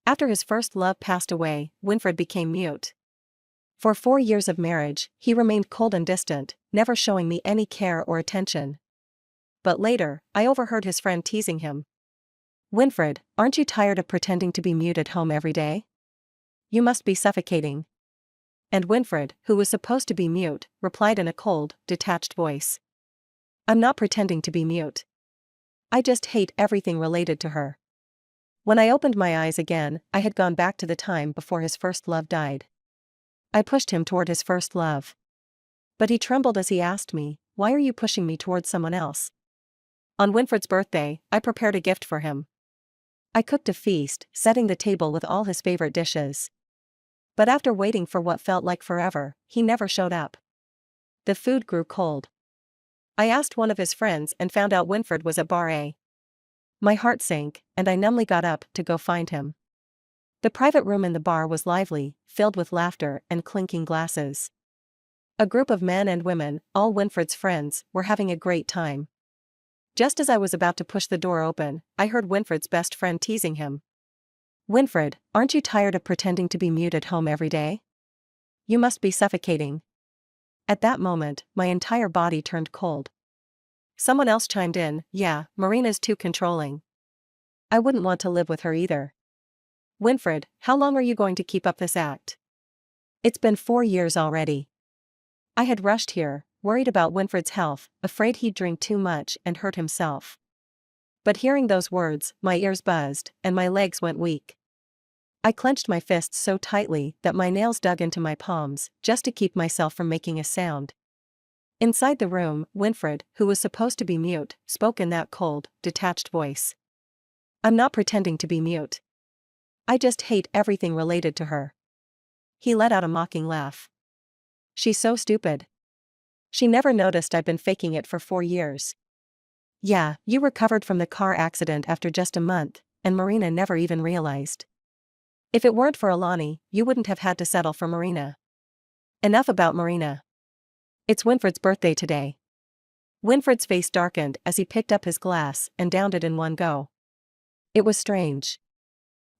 After his first love passed away, Winfred became mute. For 4 years of marriage, he remained cold and distant, never showing me any care or attention. But later, I overheard his friend teasing him. "Winfred, aren't you tired of pretending to be mute at home every day? You must be suffocating." And Winfred, who was supposed to be mute, replied in a cold, detached voice. "I'm not pretending to be mute. I just hate everything related to her." When I opened my eyes again, I had gone back to the time before his first love died. I pushed him toward his first love. But he trembled as he asked me, "Why are you pushing me towards someone else?" On Winfred's birthday, I prepared a gift for him. I cooked a feast, setting the table with all his favorite dishes. But after waiting for what felt like forever, he never showed up. The food grew cold. I asked one of his friends and found out Winfred was at Bar A. My heart sank, and I numbly got up to go find him. The private room in the bar was lively, filled with laughter and clinking glasses. A group of men and women, all Winfred's friends, were having a great time. Just as I was about to push the door open, I heard Winfred's best friend teasing him. "Winfred, aren't you tired of pretending to be mute at home every day? You must be suffocating." At that moment, my entire body turned cold. Someone else chimed in, "Yeah, Marina's too controlling. I wouldn't want to live with her either." "Winfred, how long are you going to keep up this act? It's been 4 years already." I had rushed here, worried about Winfred's health, afraid he'd drink too much and hurt himself. But hearing those words, my ears buzzed, and my legs went weak. I clenched my fists so tightly that my nails dug into my palms, just to keep myself from making a sound. Inside the room, Winfred, who was supposed to be mute, spoke in that cold, detached voice. "I'm not pretending to be mute. I just hate everything related to her." He let out a mocking laugh. "She's so stupid. She never noticed I'd been faking it for 4 years. Yeah, you recovered from the car accident after just a month, and Marina never even realized. If it weren't for Alani, you wouldn't have had to settle for Marina. Enough about Marina. It's Winfred's birthday today." Winfred's face darkened as he picked up his glass and downed it in one go. It was strange.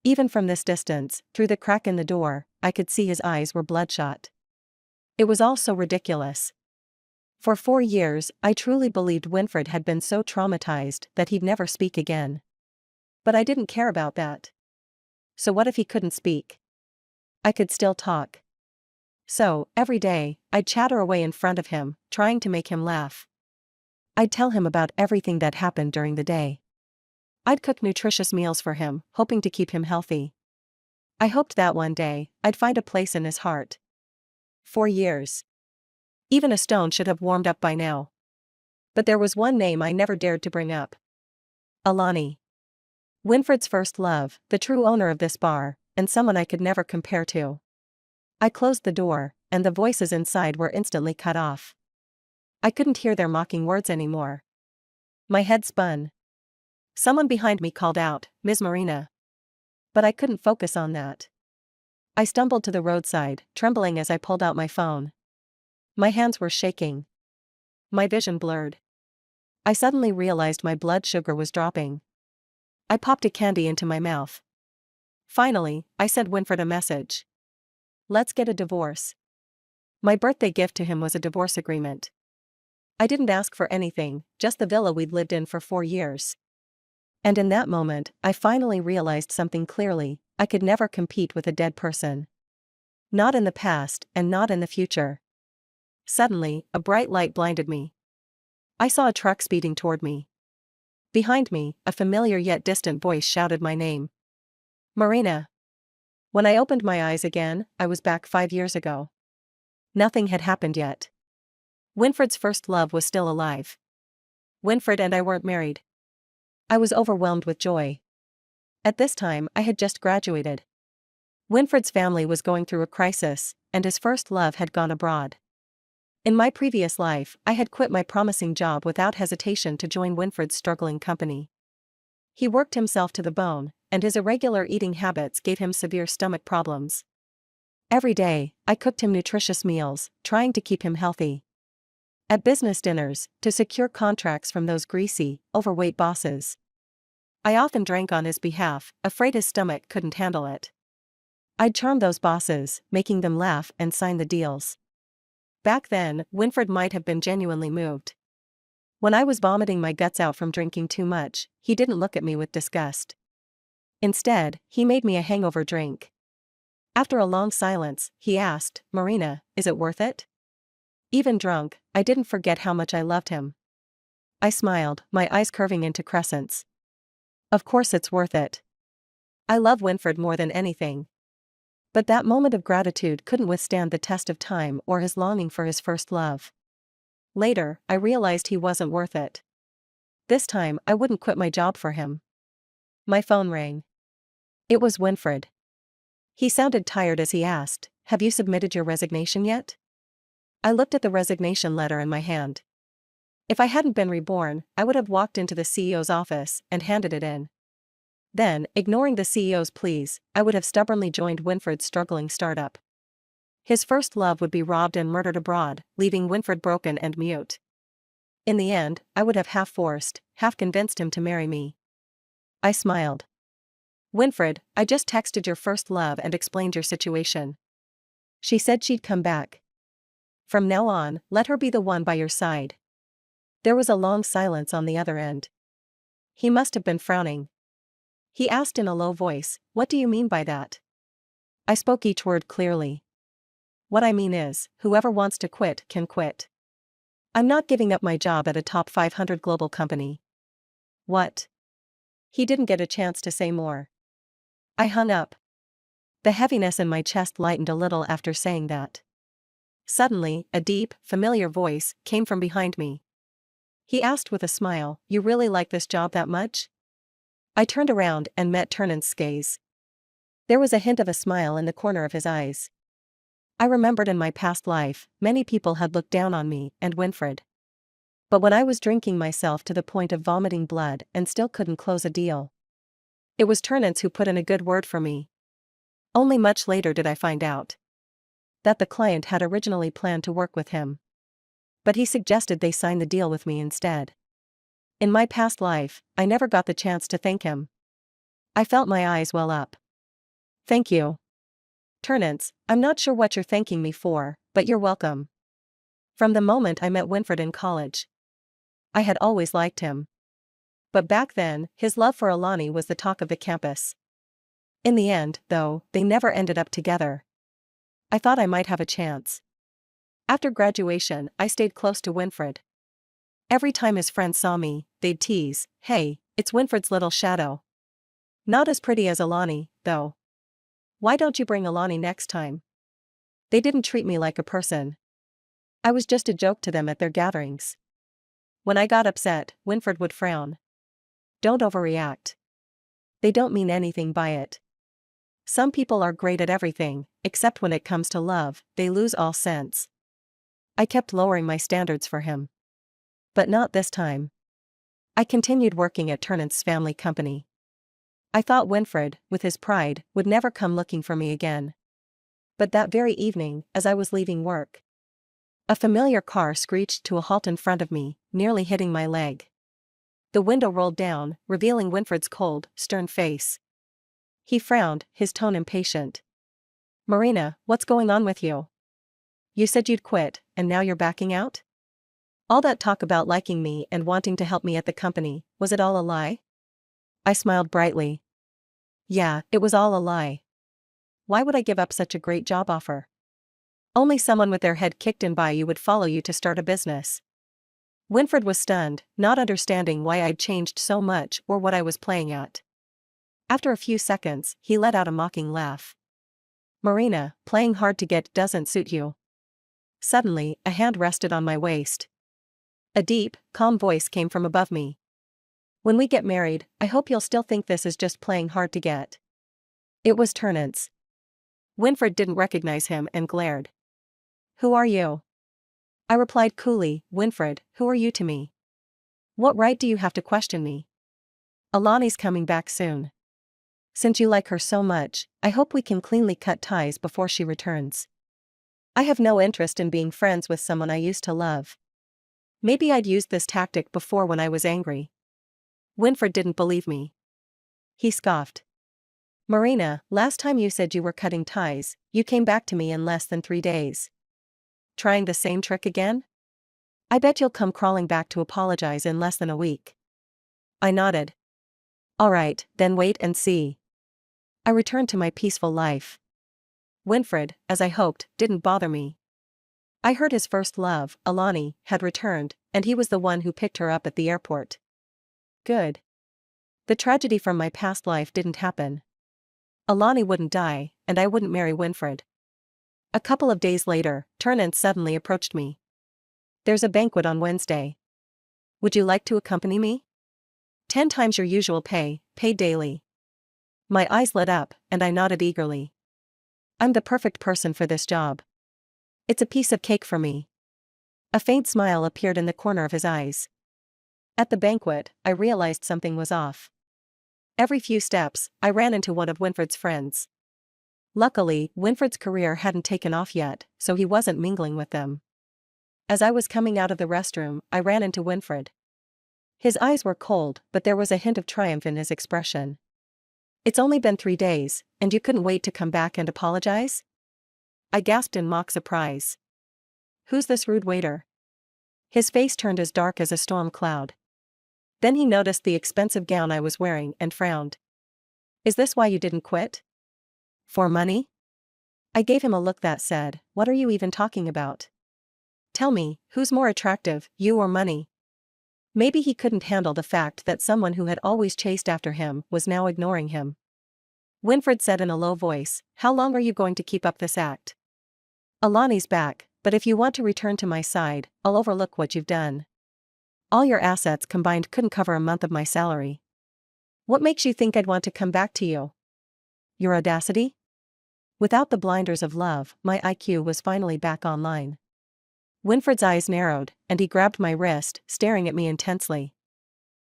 Even from this distance, through the crack in the door, I could see his eyes were bloodshot. It was all so ridiculous. For 4 years, I truly believed Winfred had been so traumatized that he'd never speak again. But I didn't care about that. So what if he couldn't speak? I could still talk. So, every day, I'd chatter away in front of him, trying to make him laugh. I'd tell him about everything that happened during the day. I'd cook nutritious meals for him, hoping to keep him healthy. I hoped that one day, I'd find a place in his heart. 4 years. Even a stone should have warmed up by now. But there was one name I never dared to bring up. Alani. Winfred's first love, the true owner of this bar, and someone I could never compare to. I closed the door, and the voices inside were instantly cut off. I couldn't hear their mocking words anymore. My head spun. Someone behind me called out, "Ms. Marina." But I couldn't focus on that. I stumbled to the roadside, trembling as I pulled out my phone. My hands were shaking. My vision blurred. I suddenly realized my blood sugar was dropping. I popped a candy into my mouth. Finally, I sent Winfred a message. "Let's get a divorce." My birthday gift to him was a divorce agreement. I didn't ask for anything, just the villa we'd lived in for 4 years. And in that moment, I finally realized something clearly: I could never compete with a dead person. Not in the past, and not in the future. Suddenly, a bright light blinded me. I saw a truck speeding toward me. Behind me, a familiar yet distant voice shouted my name. "Marina." When I opened my eyes again, I was back 5 years ago. Nothing had happened yet. Winfred's first love was still alive. Winfred and I weren't married. I was overwhelmed with joy. At this time, I had just graduated. Winfred's family was going through a crisis, and his first love had gone abroad. In my previous life, I had quit my promising job without hesitation to join Winfred's struggling company. He worked himself to the bone, and his irregular eating habits gave him severe stomach problems. Every day, I cooked him nutritious meals, trying to keep him healthy. At business dinners, to secure contracts from those greasy, overweight bosses. I often drank on his behalf, afraid his stomach couldn't handle it. I'd charm those bosses, making them laugh and sign the deals. Back then, Winfred might have been genuinely moved. When I was vomiting my guts out from drinking too much, he didn't look at me with disgust. Instead, he made me a hangover drink. After a long silence, he asked, "Marina, is it worth it?" Even drunk, I didn't forget how much I loved him. I smiled, my eyes curving into crescents. Of course it's worth it. I love Winfred more than anything. But that moment of gratitude couldn't withstand the test of time or his longing for his first love. Later, I realized he wasn't worth it. This time, I wouldn't quit my job for him. My phone rang. It was Winfred. He sounded tired as he asked, "Have you submitted your resignation yet?" I looked at the resignation letter in my hand. If I hadn't been reborn, I would have walked into the CEO's office and handed it in. Then, ignoring the CEO's pleas, I would have stubbornly joined Winfred's struggling startup. His first love would be robbed and murdered abroad, leaving Winfred broken and mute. In the end, I would have half forced, half convinced him to marry me. I smiled. "Winfred, I just texted your first love and explained your situation. She said she'd come back. From now on, let her be the one by your side." There was a long silence on the other end. He must have been frowning. He asked in a low voice, "What do you mean by that?" I spoke each word clearly. "What I mean is, whoever wants to quit can quit. I'm not giving up my job at a top 500 global company." "What?" He didn't get a chance to say more. I hung up. The heaviness in my chest lightened a little after saying that. Suddenly, a deep, familiar voice came from behind me. He asked with a smile, "You really like this job that much?" I turned around and met Ternan's gaze. There was a hint of a smile in the corner of his eyes. I remembered in my past life, many people had looked down on me and Winfred. But when I was drinking myself to the point of vomiting blood and still couldn't close a deal, it was Ternance who put in a good word for me. Only much later did I find out that the client had originally planned to work with him. But he suggested they sign the deal with me instead. In my past life, I never got the chance to thank him. I felt my eyes well up. "Thank you, Ternance, I'm not sure what you're thanking me for, but you're welcome." From the moment I met Winfred in college, I had always liked him. But back then, his love for Alani was the talk of the campus. In the end, though, they never ended up together. I thought I might have a chance. After graduation, I stayed close to Winfred. Every time his friends saw me, they'd tease, "Hey, it's Winfred's little shadow." Not as pretty as Alani, though. "Why don't you bring Alani next time?" They didn't treat me like a person. I was just a joke to them at their gatherings. When I got upset, Winfred would frown. "Don't overreact. They don't mean anything by it. Some people are great at everything, except when it comes to love, they lose all sense." I kept lowering my standards for him. But not this time. I continued working at Ternance's family company. I thought Winfred, with his pride, would never come looking for me again. But that very evening, as I was leaving work, a familiar car screeched to a halt in front of me, nearly hitting my leg. The window rolled down, revealing Winfred's cold, stern face. He frowned, his tone impatient. "Marina, what's going on with you? You said you'd quit, and now you're backing out? All that talk about liking me and wanting to help me at the company, was it all a lie?" I smiled brightly. "Yeah, it was all a lie. Why would I give up such a great job offer? Only someone with their head kicked in by you would follow you to start a business." Winfred was stunned, not understanding why I'd changed so much or what I was playing at. After a few seconds, he let out a mocking laugh. "Marina, playing hard to get doesn't suit you." Suddenly, a hand rested on my waist. A deep, calm voice came from above me. "When we get married, I hope you'll still think this is just playing hard to get." It was Ternance. Winfred didn't recognize him and glared. "Who are you?" I replied coolly, "Winfred, who are you to me? What right do you have to question me? Alani's coming back soon. Since you like her so much, I hope we can cleanly cut ties before she returns. I have no interest in being friends with someone I used to love." Maybe I'd used this tactic before when I was angry. Winfred didn't believe me. He scoffed. Marina, last time you said you were cutting ties, you came back to me in less than 3 days. Trying the same trick again? I bet you'll come crawling back to apologize in less than a week. I nodded. Alright, then wait and see. I returned to my peaceful life. Winfred, as I hoped, didn't bother me. I heard his first love, Alani, had returned, and he was the one who picked her up at the airport. Good. The tragedy from my past life didn't happen. Alani wouldn't die, and I wouldn't marry Winfred. A couple of days later, Turnant suddenly approached me. There's a banquet on Wednesday. Would you like to accompany me? 10 times your usual pay, paid daily. My eyes lit up, and I nodded eagerly. I'm the perfect person for this job. It's a piece of cake for me. A faint smile appeared in the corner of his eyes. At the banquet, I realized something was off. Every few steps, I ran into one of Winfred's friends. Luckily, Winfred's career hadn't taken off yet, so he wasn't mingling with them. As I was coming out of the restroom, I ran into Winfred. His eyes were cold, but there was a hint of triumph in his expression. It's only been 3 days, and you couldn't wait to come back and apologize? I gasped in mock surprise. Who's this rude waiter? His face turned as dark as a storm cloud. Then he noticed the expensive gown I was wearing and frowned. Is this why you didn't quit? For money? I gave him a look that said, what are you even talking about? Tell me, who's more attractive, you or money? Maybe he couldn't handle the fact that someone who had always chased after him was now ignoring him. Winfred said in a low voice, how long are you going to keep up this act? Alani's back, but if you want to return to my side, I'll overlook what you've done. All your assets combined couldn't cover a month of my salary. What makes you think I'd want to come back to you? Your audacity? Without the blinders of love, my IQ was finally back online. Winfred's eyes narrowed, and he grabbed my wrist, staring at me intensely.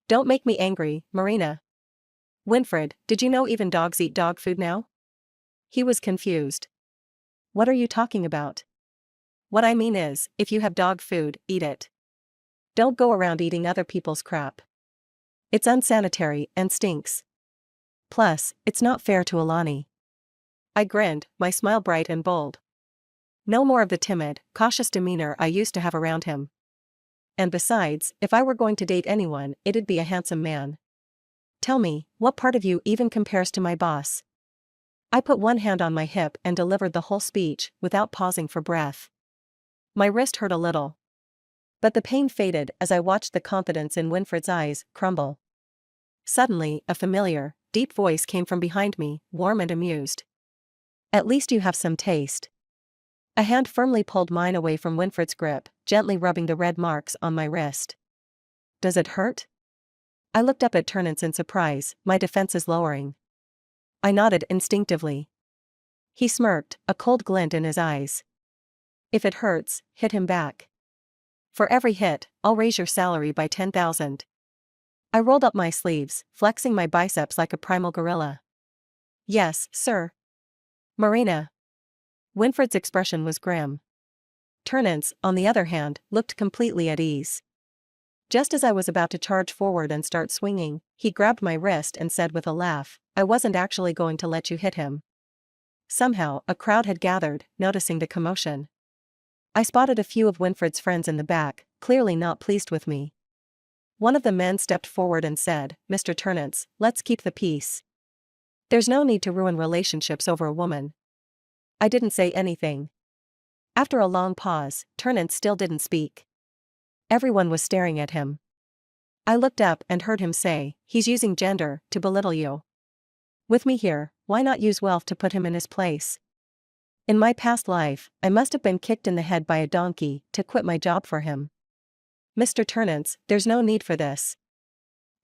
Don't make me angry, Marina. Winfred, did you know even dogs eat dog food now? He was confused. What are you talking about? What I mean is, if you have dog food, eat it. Don't go around eating other people's crap. It's unsanitary and stinks. Plus, it's not fair to Alani. I grinned, my smile bright and bold. No more of the timid, cautious demeanor I used to have around him. And besides, if I were going to date anyone, it'd be a handsome man. Tell me, what part of you even compares to my boss? I put one hand on my hip and delivered the whole speech, without pausing for breath. My wrist hurt a little. But the pain faded as I watched the confidence in Winfred's eyes crumble. Suddenly, a familiar, deep voice came from behind me, warm and amused. At least you have some taste. A hand firmly pulled mine away from Winfred's grip, gently rubbing the red marks on my wrist. Does it hurt? I looked up at Turnance in surprise, my defenses lowering. I nodded instinctively. He smirked, a cold glint in his eyes. If it hurts, hit him back. For every hit, I'll raise your salary by 10,000. I rolled up my sleeves, flexing my biceps like a primal gorilla. Yes, sir. Marina. Winfred's expression was grim. Turnance, on the other hand, looked completely at ease. Just as I was about to charge forward and start swinging, he grabbed my wrist and said with a laugh, I wasn't actually going to let you hit him. Somehow, a crowd had gathered, noticing the commotion. I spotted a few of Winfred's friends in the back, clearly not pleased with me. One of the men stepped forward and said, Mr. Turnance, let's keep the peace. There's no need to ruin relationships over a woman. I didn't say anything. After a long pause, Turnance still didn't speak. Everyone was staring at him. I looked up and heard him say, he's using gender to belittle you. With me here, why not use wealth to put him in his place? In my past life, I must have been kicked in the head by a donkey to quit my job for him. Mr. Turnance, there's no need for this.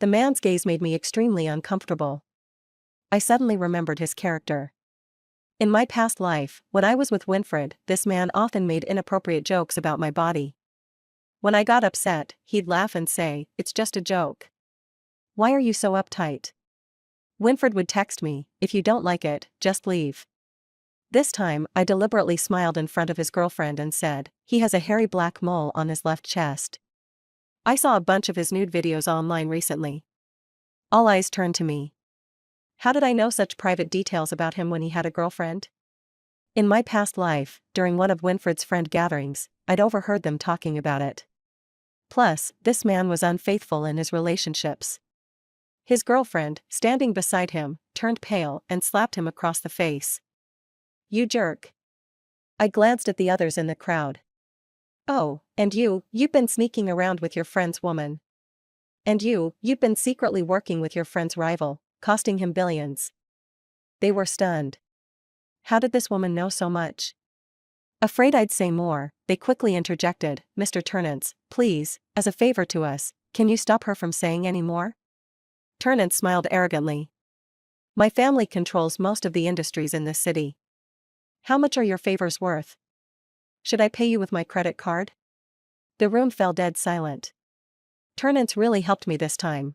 The man's gaze made me extremely uncomfortable. I suddenly remembered his character. In my past life, when I was with Winfred, this man often made inappropriate jokes about my body. When I got upset, he'd laugh and say, it's just a joke. Why are you so uptight? Winfred would text me, if you don't like it, just leave. This time, I deliberately smiled in front of his girlfriend and said, he has a hairy black mole on his left chest. I saw a bunch of his nude videos online recently. All eyes turned to me. How did I know such private details about him when he had a girlfriend? In my past life, during one of Winfred's friend gatherings, I'd overheard them talking about it. Plus, this man was unfaithful in his relationships. His girlfriend, standing beside him, turned pale and slapped him across the face. "You jerk." I glanced at the others in the crowd. "Oh, and you've been sneaking around with your friend's woman. And you've been secretly working with your friend's rival, costing him billions." They were stunned. How did this woman know so much? Afraid I'd say more, they quickly interjected, "Mr. Turnance, please, as a favor to us, can you stop her from saying any more?" Turnance smiled arrogantly. "My family controls most of the industries in this city. How much are your favors worth? Should I pay you with my credit card?" The room fell dead silent. Turnance really helped me this time.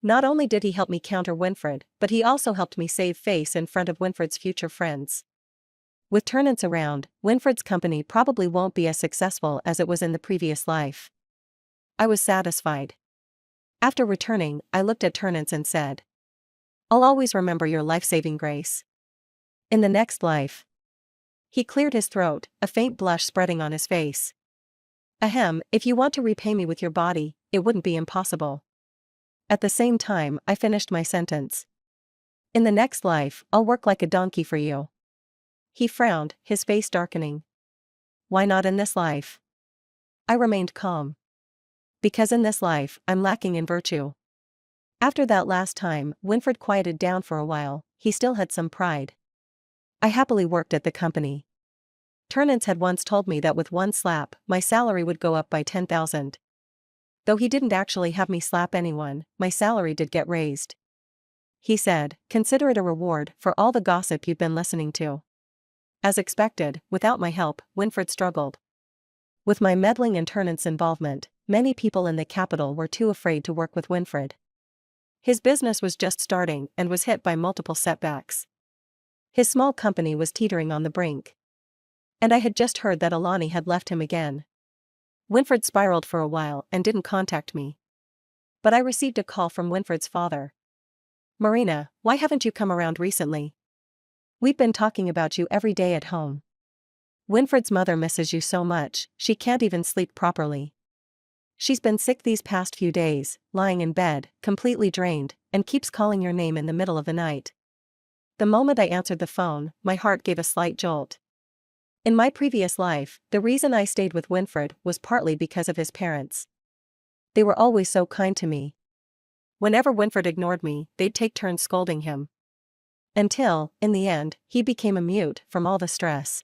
Not only did he help me counter Winfred, but he also helped me save face in front of Winfred's future friends. With Turnance around, Winfred's company probably won't be as successful as it was in the previous life. I was satisfied. After returning, I looked at Turnance and said, "I'll always remember your life-saving grace. In the next life." He cleared his throat, a faint blush spreading on his face. "Ahem, if you want to repay me with your body, it wouldn't be impossible." At the same time, I finished my sentence. "In the next life, I'll work like a donkey for you." He frowned, his face darkening. "Why not in this life?" I remained calm. "Because in this life, I'm lacking in virtue." After that last time, Winfred quieted down for a while. He still had some pride. I happily worked at the company. Turnance had once told me that with one slap, my salary would go up by 10,000. Though he didn't actually have me slap anyone, my salary did get raised. He said, "Consider it a reward for all the gossip you've been listening to." As expected, without my help, Winfred struggled. With my meddling and Turnance's involvement, many people in the capital were too afraid to work with Winfred. His business was just starting and was hit by multiple setbacks. His small company was teetering on the brink. And I had just heard that Alani had left him again. Winfred spiraled for a while and didn't contact me. But I received a call from Winfred's father. "Marina, why haven't you come around recently? We've been talking about you every day at home. Winfred's mother misses you so much, she can't even sleep properly. She's been sick these past few days, lying in bed, completely drained, and keeps calling your name in the middle of the night." The moment I answered the phone, my heart gave a slight jolt. In my previous life, the reason I stayed with Winfred was partly because of his parents. They were always so kind to me. Whenever Winfred ignored me, they'd take turns scolding him. Until, in the end, he became a mute from all the stress.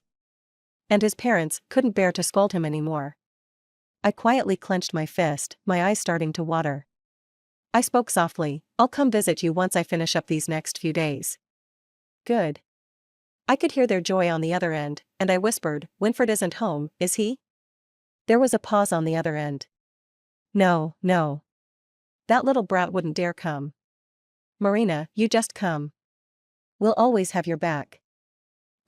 And his parents couldn't bear to scold him anymore. I quietly clenched my fist, my eyes starting to water. I spoke softly, "I'll come visit you once I finish up these next few days." "Good." I could hear their joy on the other end, and I whispered, "Winfred isn't home, is he?" There was a pause on the other end. "No, no. That little brat wouldn't dare come." "Marina, you just come. We'll always have your back."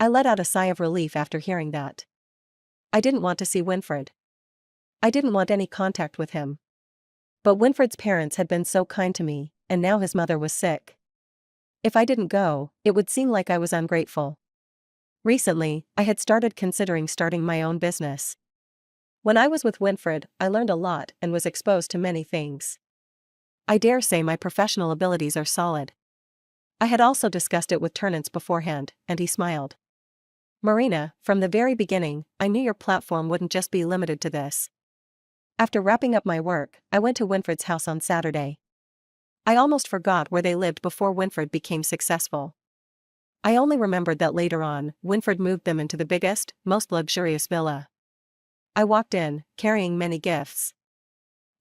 I let out a sigh of relief after hearing that. I didn't want to see Winfred. I didn't want any contact with him. But Winfred's parents had been so kind to me, and now his mother was sick. If I didn't go, it would seem like I was ungrateful. Recently, I had started considering starting my own business. When I was with Winfred, I learned a lot and was exposed to many things. I dare say my professional abilities are solid. I had also discussed it with Turnance beforehand, and he smiled. "Marina, from the very beginning, I knew your platform wouldn't just be limited to this." After wrapping up my work, I went to Winfred's house on Saturday. I almost forgot where they lived before Winfred became successful. I only remembered that later on, Winfred moved them into the biggest, most luxurious villa. I walked in, carrying many gifts.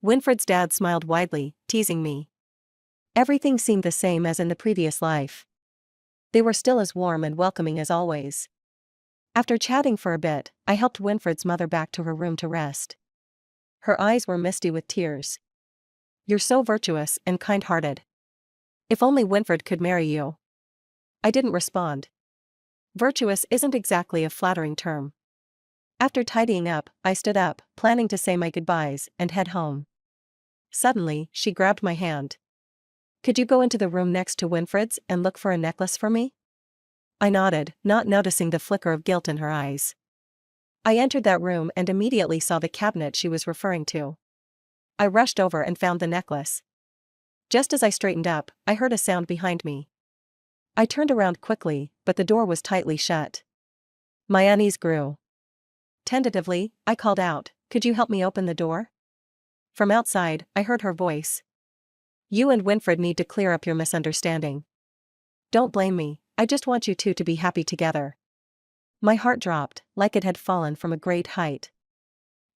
Winfred's dad smiled widely, teasing me. Everything seemed the same as in the previous life. They were still as warm and welcoming as always. After chatting for a bit, I helped Winfred's mother back to her room to rest. Her eyes were misty with tears. "You're so virtuous and kind-hearted. If only Winfred could marry you." I didn't respond. Virtuous isn't exactly a flattering term. After tidying up, I stood up, planning to say my goodbyes and head home. Suddenly, she grabbed my hand. Could you go into the room next to Winfred's and look for a necklace for me? I nodded, not noticing the flicker of guilt in her eyes. I entered that room and immediately saw the cabinet she was referring to. I rushed over and found the necklace. Just as I straightened up, I heard a sound behind me. I turned around quickly, but the door was tightly shut. My unease grew. Tentatively, I called out, "Could you help me open the door?" From outside, I heard her voice. "You and Winfred need to clear up your misunderstanding. Don't blame me, I just want you two to be happy together." My heart dropped, like it had fallen from a great height.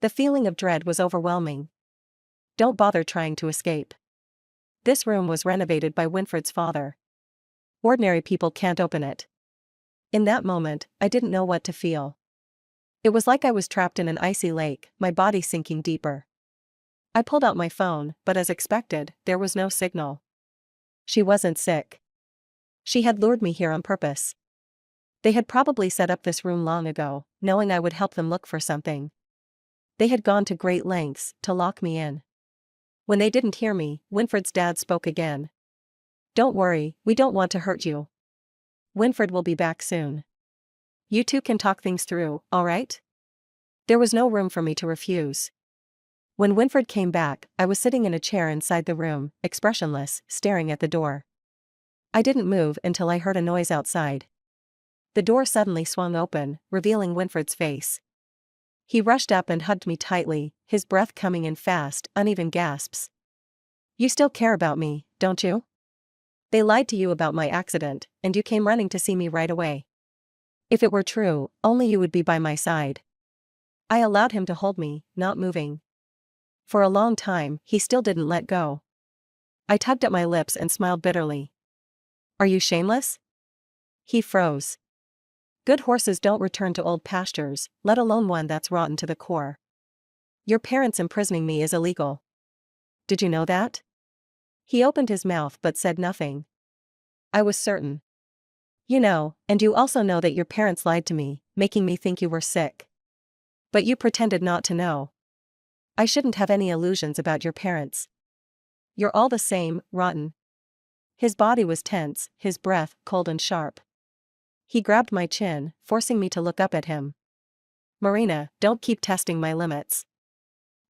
The feeling of dread was overwhelming. Don't bother trying to escape. This room was renovated by Winfred's father. Ordinary people can't open it. In that moment, I didn't know what to feel. It was like I was trapped in an icy lake, my body sinking deeper. I pulled out my phone, but as expected, there was no signal. She wasn't sick. She had lured me here on purpose. They had probably set up this room long ago, knowing I would help them look for something. They had gone to great lengths to lock me in. When they didn't hear me, Winfred's dad spoke again. "Don't worry, we don't want to hurt you. Winfred will be back soon. You two can talk things through, all right?" There was no room for me to refuse. When Winfred came back, I was sitting in a chair inside the room, expressionless, staring at the door. I didn't move until I heard a noise outside. The door suddenly swung open, revealing Winfred's face. He rushed up and hugged me tightly, his breath coming in fast, uneven gasps. "You still care about me, don't you? They lied to you about my accident, and you came running to see me right away. If it were true, only you would be by my side." I allowed him to hold me, not moving. For a long time, he still didn't let go. I tugged at my lips and smiled bitterly. "Are you shameless?" He froze. "Good horses don't return to old pastures, let alone one that's rotten to the core. Your parents imprisoning me is illegal. Did you know that?" He opened his mouth but said nothing. I was certain. "You know, and you also know that your parents lied to me, making me think you were sick. But you pretended not to know. I shouldn't have any illusions about your parents. You're all the same, rotten." His body was tense, his breath cold and sharp. He grabbed my chin, forcing me to look up at him. "Marina, don't keep testing my limits.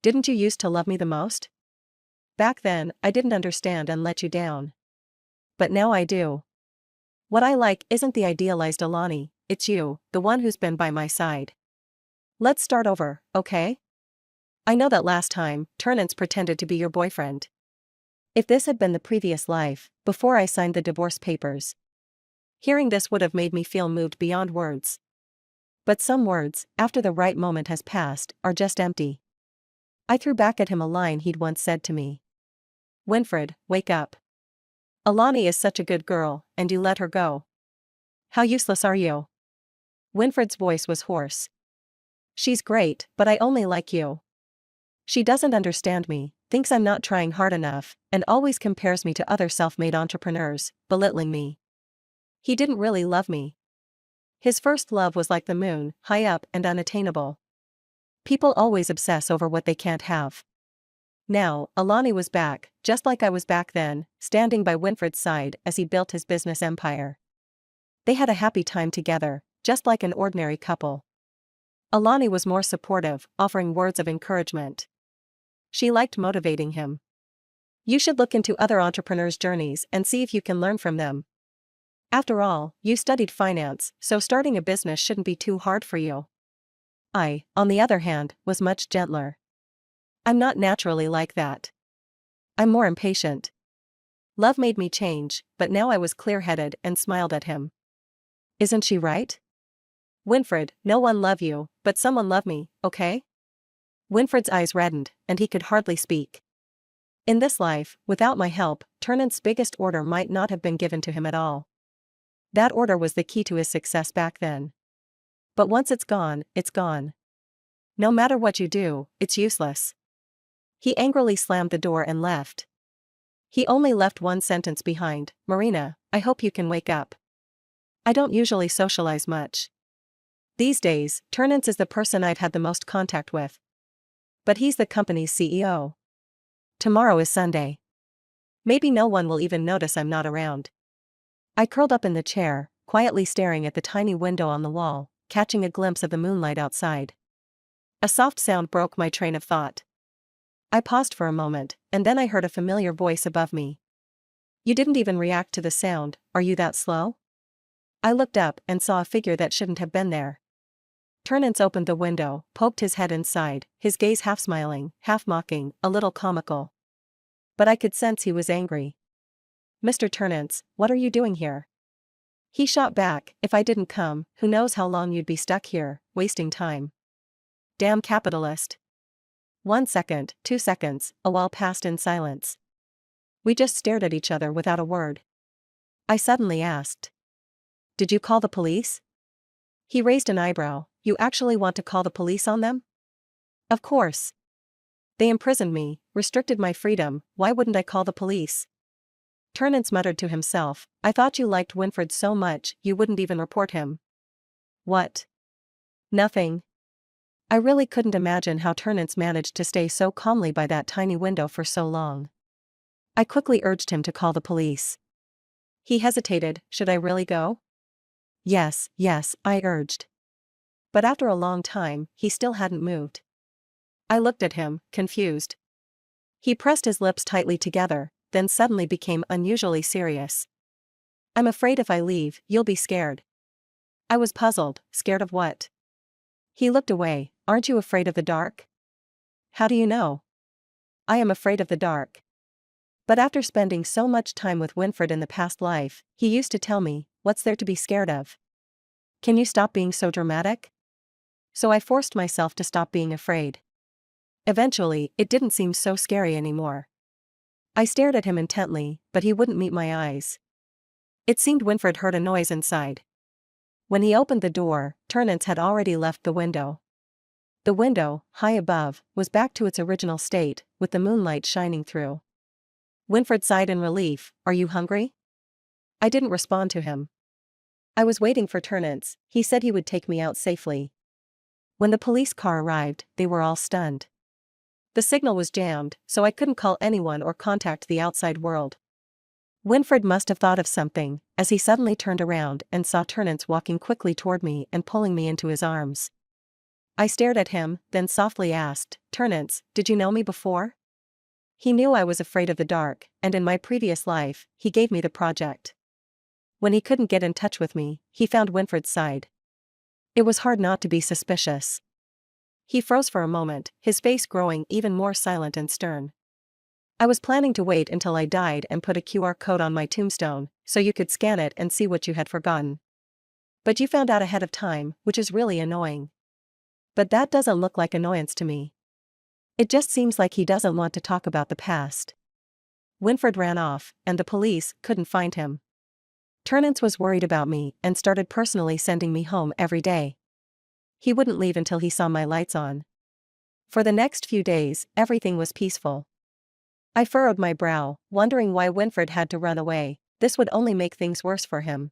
Didn't you used to love me the most? Back then, I didn't understand and let you down. But now I do. What I like isn't the idealized Alani, it's you, the one who's been by my side. Let's start over, okay? I know that last time, Turnance pretended to be your boyfriend. If this had been the previous life, before I signed the divorce papers, hearing this would have made me feel moved beyond words. But some words, after the right moment has passed, are just empty. I threw back at him a line he'd once said to me. "Winfred, wake up. Alani is such a good girl, and you let her go. How useless are you?" Winfred's voice was hoarse. "She's great, but I only like you. She doesn't understand me, thinks I'm not trying hard enough, and always compares me to other self-made entrepreneurs, belittling me. He didn't really love me. His first love was like the moon, high up and unattainable. People always obsess over what they can't have. Now, Alani was back, just like I was back then, standing by Winfred's side as he built his business empire. They had a happy time together, just like an ordinary couple. Alani was more supportive, offering words of encouragement. She liked motivating him. "You should look into other entrepreneurs' journeys and see if you can learn from them. After all, you studied finance, so starting a business shouldn't be too hard for you." I, on the other hand, was much gentler. I'm not naturally like that. I'm more impatient. Love made me change, but now I was clear-headed and smiled at him. "Isn't she right? Winfred, no one love you, but someone love me, okay?" Winfred's eyes reddened, and he could hardly speak. In this life, without my help, Turnance's biggest order might not have been given to him at all. That order was the key to his success back then. But once it's gone, it's gone. No matter what you do, it's useless. He angrily slammed the door and left. He only left one sentence behind: "Marina, I hope you can wake up." I don't usually socialize much. These days, Turnance is the person I've had the most contact with. But he's the company's CEO. Tomorrow is Sunday. Maybe no one will even notice I'm not around. I curled up in the chair, quietly staring at the tiny window on the wall, catching a glimpse of the moonlight outside. A soft sound broke my train of thought. I paused for a moment, and then I heard a familiar voice above me. You didn't even react to the sound, are you that slow? I looked up and saw a figure that shouldn't have been there. Turnance opened the window, poked his head inside, his gaze half smiling, half mocking, a little comical. But I could sense he was angry. Mr. Turnance, what are you doing here? He shot back, if I didn't come, who knows how long you'd be stuck here, wasting time. Damn capitalist. 1 second, 2 seconds, a while passed in silence. We just stared at each other without a word. I suddenly asked. Did you call the police? He raised an eyebrow. You actually want to call the police on them? Of course. They imprisoned me, restricted my freedom, why wouldn't I call the police? Turnance muttered to himself, I thought you liked Winfred so much, you wouldn't even report him. What? Nothing. I really couldn't imagine how Turnance managed to stay so calmly by that tiny window for so long. I quickly urged him to call the police. He hesitated, should I really go? Yes, I urged. But after a long time, he still hadn't moved. I looked at him, confused. He pressed his lips tightly together, then suddenly became unusually serious. I'm afraid if I leave, you'll be scared. I was puzzled, scared of what? He looked away, aren't you afraid of the dark? How do you know? I am afraid of the dark. But after spending so much time with Winfred in the past life, he used to tell me, what's there to be scared of? Can you stop being so dramatic? So I forced myself to stop being afraid. Eventually, it didn't seem so scary anymore. I stared at him intently, but he wouldn't meet my eyes. It seemed Winfred heard a noise inside. When he opened the door, Turnance had already left the window. The window, high above, was back to its original state, with the moonlight shining through. Winfred sighed in relief, are you hungry? I didn't respond to him. I was waiting for Turnance, he said he would take me out safely. When the police car arrived, they were all stunned. The signal was jammed, so I couldn't call anyone or contact the outside world. Winfred must have thought of something, as he suddenly turned around and saw Turnance walking quickly toward me and pulling me into his arms. I stared at him, then softly asked, Turnance, did you know me before? He knew I was afraid of the dark, and in my previous life, he gave me the project. When he couldn't get in touch with me, he found Winfred's side. It was hard not to be suspicious. He froze for a moment, his face growing even more silent and stern. I was planning to wait until I died and put a QR code on my tombstone, so you could scan it and see what you had forgotten. But you found out ahead of time, which is really annoying. But that doesn't look like annoyance to me. It just seems like he doesn't want to talk about the past. Winfred ran off, and the police couldn't find him. Turnance was worried about me and started personally sending me home every day. He wouldn't leave until he saw my lights on. For the next few days, everything was peaceful. I furrowed my brow, wondering why Winfred had to run away. This would only make things worse for him.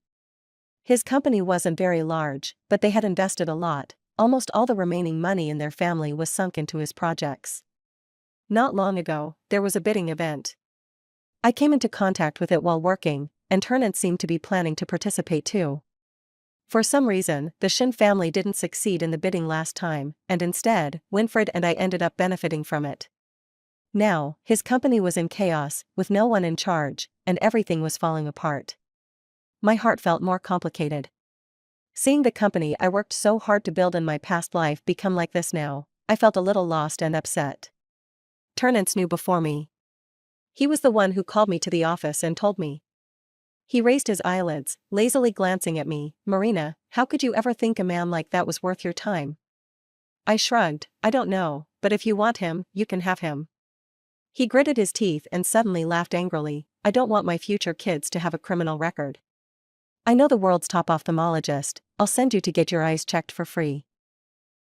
His company wasn't very large, but they had invested a lot. Almost all the remaining money in their family was sunk into his projects. Not long ago, there was a bidding event. I came into contact with it while working, and Turnance seemed to be planning to participate too. For some reason, the Shin family didn't succeed in the bidding last time, and instead, Winfred and I ended up benefiting from it. Now, his company was in chaos, with no one in charge, and everything was falling apart. My heart felt more complicated. Seeing the company I worked so hard to build in my past life become like this now, I felt a little lost and upset. Turnance knew before me. He was the one who called me to the office and told me. He raised his eyelids, lazily glancing at me. Marina, how could you ever think a man like that was worth your time? I shrugged, I don't know, but if you want him, you can have him. He gritted his teeth and suddenly laughed angrily. I don't want my future kids to have a criminal record. I know the world's top ophthalmologist, I'll send you to get your eyes checked for free.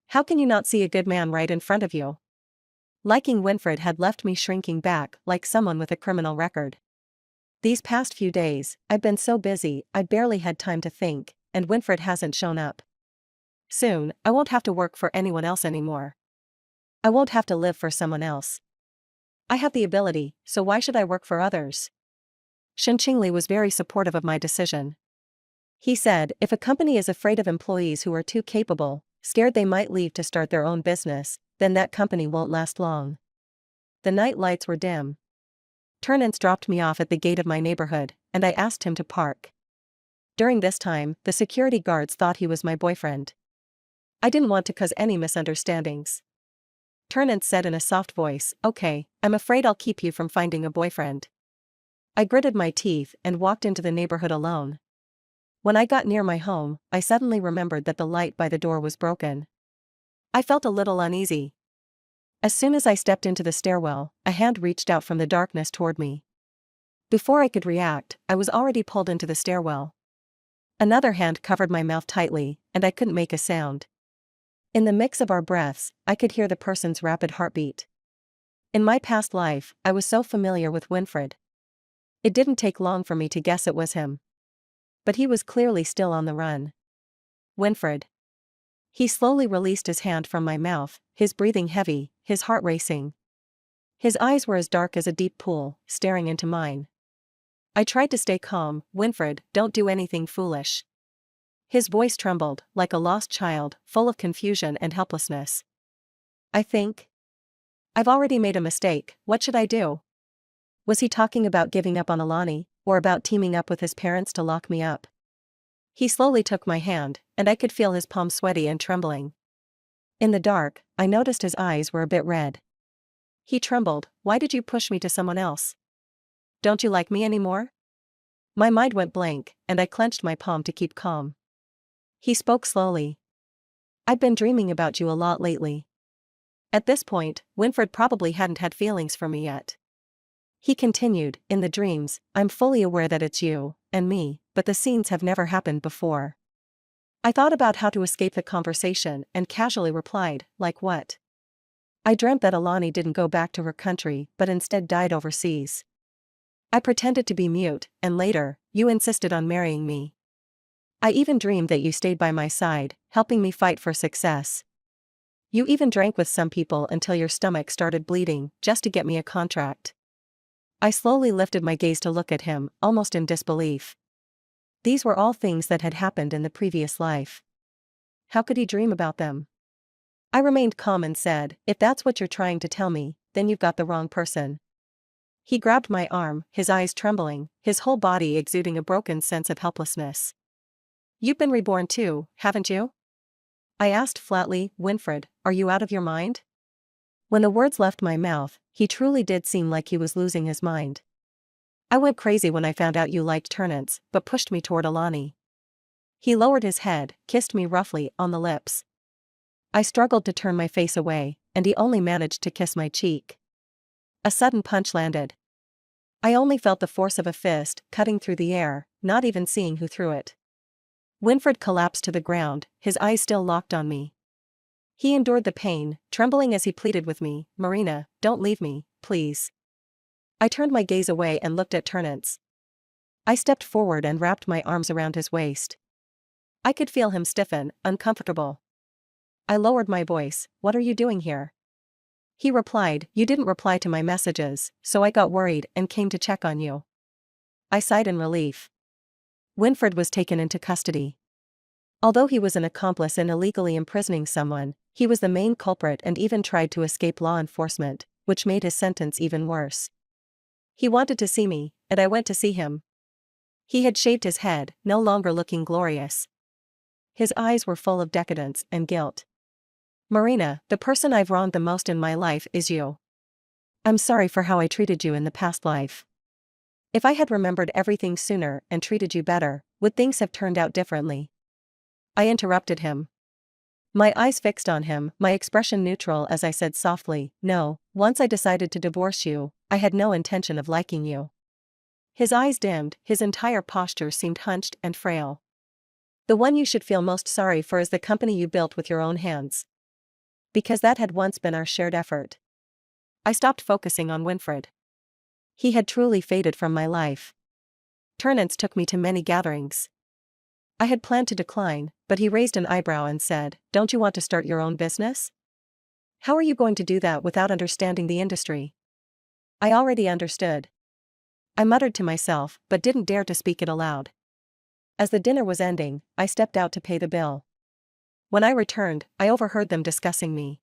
How can you not see a good man right in front of you? Liking Winfred had left me shrinking back like someone with a criminal record. These past few days, I've been so busy, I barely had time to think, and Winfred hasn't shown up. Soon, I won't have to work for anyone else anymore. I won't have to live for someone else. I have the ability, so why should I work for others? Shinchingli was very supportive of my decision. He said, if a company is afraid of employees who are too capable, scared they might leave to start their own business, then that company won't last long. The night lights were dim. Turnance dropped me off at the gate of my neighborhood, and I asked him to park. During this time, the security guards thought he was my boyfriend. I didn't want to cause any misunderstandings. Turnance said in a soft voice, okay, I'm afraid I'll keep you from finding a boyfriend. I gritted my teeth and walked into the neighborhood alone. When I got near my home, I suddenly remembered that the light by the door was broken. I felt a little uneasy. As soon as I stepped into the stairwell, a hand reached out from the darkness toward me. Before I could react, I was already pulled into the stairwell. Another hand covered my mouth tightly, and I couldn't make a sound. In the mix of our breaths, I could hear the person's rapid heartbeat. In my past life, I was so familiar with Winfred. It didn't take long for me to guess it was him. But he was clearly still on the run. Winfred. He slowly released his hand from my mouth, his breathing heavy, his heart racing. His eyes were as dark as a deep pool, staring into mine. I tried to stay calm. Winfred, don't do anything foolish. His voice trembled, like a lost child, full of confusion and helplessness. I think I've already made a mistake. What should I do? Was he talking about giving up on Alani, or about teaming up with his parents to lock me up? He slowly took my hand, and I could feel his palm sweaty and trembling. In the dark, I noticed his eyes were a bit red. He trembled. Why did you push me to someone else? Don't you like me anymore? My mind went blank, and I clenched my palm to keep calm. He spoke slowly. I've been dreaming about you a lot lately. At this point, Winfred probably hadn't had feelings for me yet. He continued, in the dreams, I'm fully aware that it's you, and me, but the scenes have never happened before. I thought about how to escape the conversation and casually replied, like what? I dreamt that Alani didn't go back to her country but instead died overseas. I pretended to be mute, and later, you insisted on marrying me. I even dreamed that you stayed by my side, helping me fight for success. You even drank with some people until your stomach started bleeding, just to get me a contract. I slowly lifted my gaze to look at him, almost in disbelief. These were all things that had happened in the previous life. How could he dream about them? I remained calm and said, if that's what you're trying to tell me, then you've got the wrong person. He grabbed my arm, his eyes trembling, his whole body exuding a broken sense of helplessness. You've been reborn too, haven't you? I asked flatly, Winfred, are you out of your mind? When the words left my mouth, he truly did seem like he was losing his mind. I went crazy when I found out you liked Turnance, but pushed me toward Alani. He lowered his head, kissed me roughly on the lips. I struggled to turn my face away, and he only managed to kiss my cheek. A sudden punch landed. I only felt the force of a fist cutting through the air, not even seeing who threw it. Winfred collapsed to the ground, his eyes still locked on me. He endured the pain, trembling as he pleaded with me, Marina, don't leave me, please. I turned my gaze away and looked at Turnance. I stepped forward and wrapped my arms around his waist. I could feel him stiffen, uncomfortable. I lowered my voice, what are you doing here? He replied, you didn't reply to my messages, so I got worried and came to check on you. I sighed in relief. Winfred was taken into custody. Although he was an accomplice in illegally imprisoning someone, he was the main culprit and even tried to escape law enforcement, which made his sentence even worse. He wanted to see me, and I went to see him. He had shaved his head, no longer looking glorious. His eyes were full of decadence and guilt. Marina, the person I've wronged the most in my life is you. I'm sorry for how I treated you in the past life. If I had remembered everything sooner and treated you better, would things have turned out differently? I interrupted him. My eyes fixed on him, my expression neutral as I said softly, no, once I decided to divorce you, I had no intention of liking you. His eyes dimmed, his entire posture seemed hunched and frail. The one you should feel most sorry for is the company you built with your own hands. Because that had once been our shared effort. I stopped focusing on Winfred. He had truly faded from my life. Turnance took me to many gatherings. I had planned to decline, but he raised an eyebrow and said, don't you want to start your own business? How are you going to do that without understanding the industry? I already understood. I muttered to myself, but didn't dare to speak it aloud. As the dinner was ending, I stepped out to pay the bill. When I returned, I overheard them discussing me.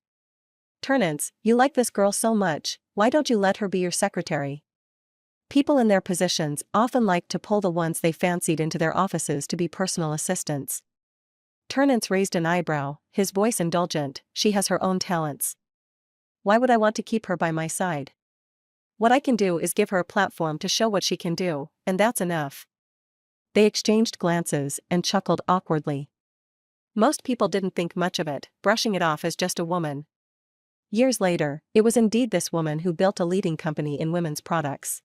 "Turnance, you like this girl so much, why don't you let her be your secretary?" People in their positions often like to pull the ones they fancied into their offices to be personal assistants. Turnance raised an eyebrow, his voice indulgent. "She has her own talents. Why would I want to keep her by my side? What I can do is give her a platform to show what she can do, and that's enough." They exchanged glances and chuckled awkwardly. Most people didn't think much of it, brushing it off as just a woman. Years later, it was indeed this woman who built a leading company in women's products.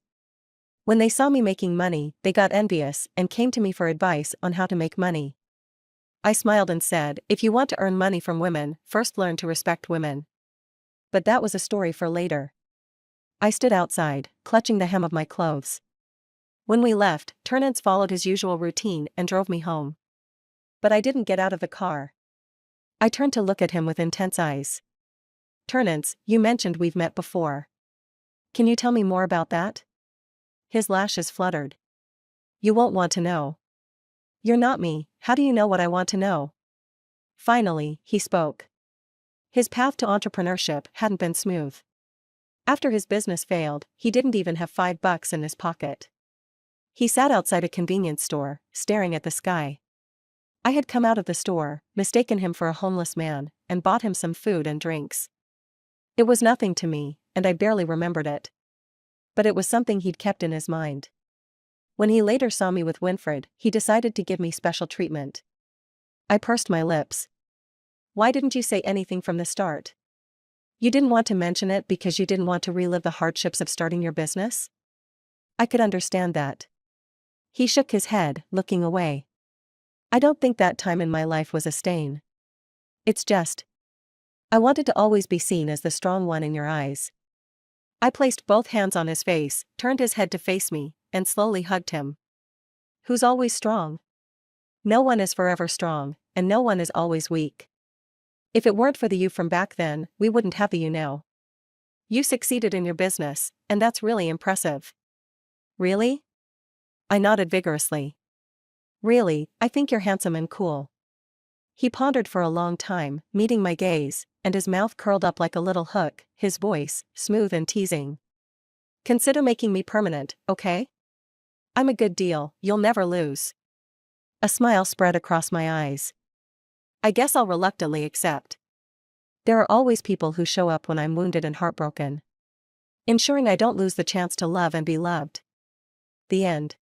When they saw me making money, they got envious and came to me for advice on how to make money. I smiled and said, "If you want to earn money from women, first learn to respect women." But that was a story for later. I stood outside, clutching the hem of my clothes. When we left, Turnance followed his usual routine and drove me home. But I didn't get out of the car. I turned to look at him with intense eyes. "Turnance, you mentioned we've met before. Can you tell me more about that?" His lashes fluttered. "You won't want to know. You're not me, how do you know what I want to know?" Finally, he spoke. His path to entrepreneurship hadn't been smooth. After his business failed, he didn't even have $5 in his pocket. He sat outside a convenience store, staring at the sky. I had come out of the store, mistaken him for a homeless man, and bought him some food and drinks. It was nothing to me, and I barely remembered it. But it was something he'd kept in his mind. When he later saw me with Winfred, he decided to give me special treatment. I pursed my lips. "Why didn't you say anything from the start? You didn't want to mention it because you didn't want to relive the hardships of starting your business?" I could understand that. He shook his head, looking away. "I don't think that time in my life was a stain. It's just, I wanted to always be seen as the strong one in your eyes." I placed both hands on his face, turned his head to face me, and slowly hugged him. Who's always strong? No one is forever strong, and no one is always weak. If it weren't for the you from back then, we wouldn't have the you now. You succeeded in your business, and that's really impressive." "Really?" I nodded vigorously. "Really, I think you're handsome and cool." He pondered for a long time, meeting my gaze, and his mouth curled up like a little hook, his voice, smooth and teasing. "Consider making me permanent, okay? I'm a good deal, you'll never lose." A smile spread across my eyes. "I guess I'll reluctantly accept. There are always people who show up when I'm wounded and heartbroken. Ensuring I don't lose the chance to love and be loved." The end.